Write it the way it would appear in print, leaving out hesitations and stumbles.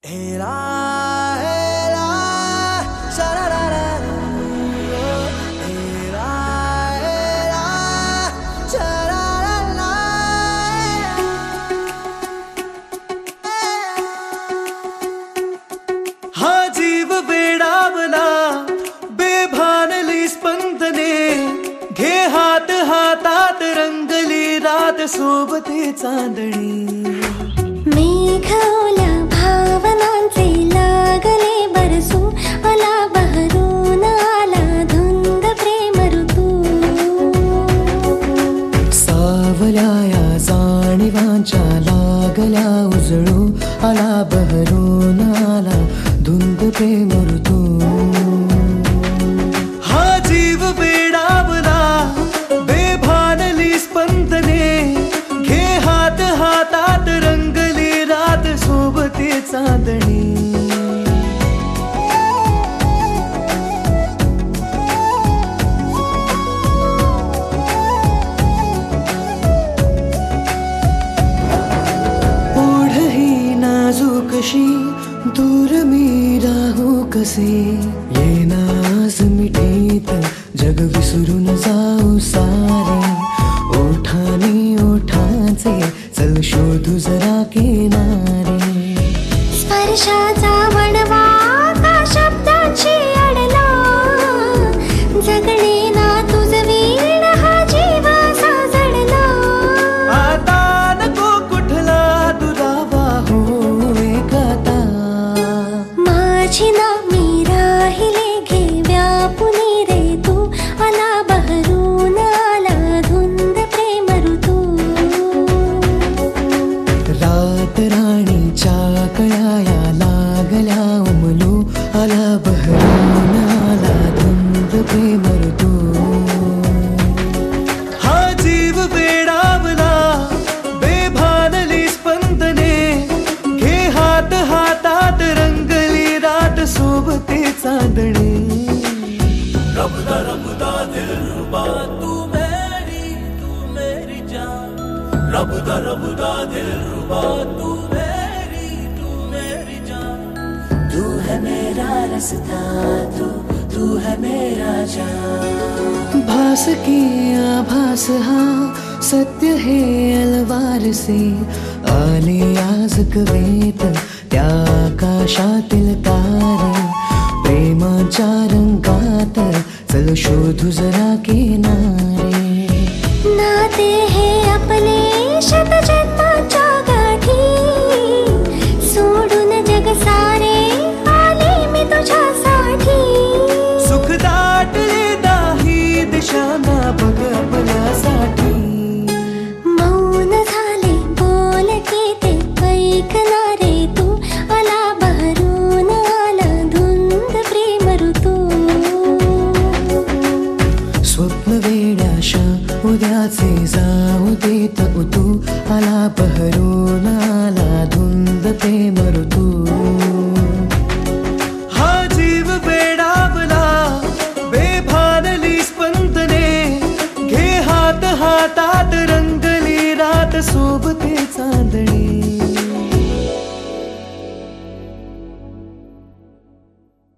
Era, era, sha-ra-ra-ra. Era, era, sha-ra-ra-ra. हा जीव वेडावला बेभानली स्पंदने, घे हात हातात रंगली रात सोबते चांदणी. मेघवल्या भावनांचे लागले बरसू, आला बहरून आला धुंद प्रेम ऋतू. सावल्या या जाणीवांच्या लागल्या उजळू, आला बहरून आला धुंद प्रेम ऋतू. हा जीव वेडावला बेभानली स्पंदने, घे हात हातात रंगली रात सोबते चांदणी. ओढही नाजूकशी दूर मी राहू कसे, येना आज मिठीत जग विसरून जाऊ सारे. ओठानी ओठांचे चल शोधू जरा किनारे. स्पर्शाचा वणवा का शब्दाची अडला, जगणे ना तुझ वीण हा जीव साजडला. आता नको कुठला दुरावा हो एकाता, माझी ना मी राहिले घे व्यापुनी रे तू, आला बहरून आला धुंद प्रेम ऋतू. रात राणीच्या कळ्या लागल्या उमलू, आला बहरून आला धुंद प्रेम ऋतू. हा जीव वेडावला बेभानली स्पंदने, घे हात हातात रंगली रात सोबते चांदणी. रबदा रबदा दिलरुबा तू मेरी जान. रबदा रबदा दिलरुबा तू मेरी जान. तू है मेरा रास्ता, तू है मेरा जान. भास की आभास हा सत्य है अलवार से, आले आज कवेत त्या आकाशातील तारे. प्रेमाच्या रंगात चल शोधू जरा किनारे. नाते हे आपले शतजन्माच्या गाठी, सोडून जग सारे आले मी तुझ्यासाठी. सुख दाटले दाही दिशांना बघ आपल्यासाठी. मौन झाले बोलके ते ऐकणारे तू, आला बहरून आला धुंद प्रेम ऋतू. स्वप्न वेड्याशा उद्याचे जाऊ देत उतू, आला बहरून आला धुंद प्रेम ऋतू.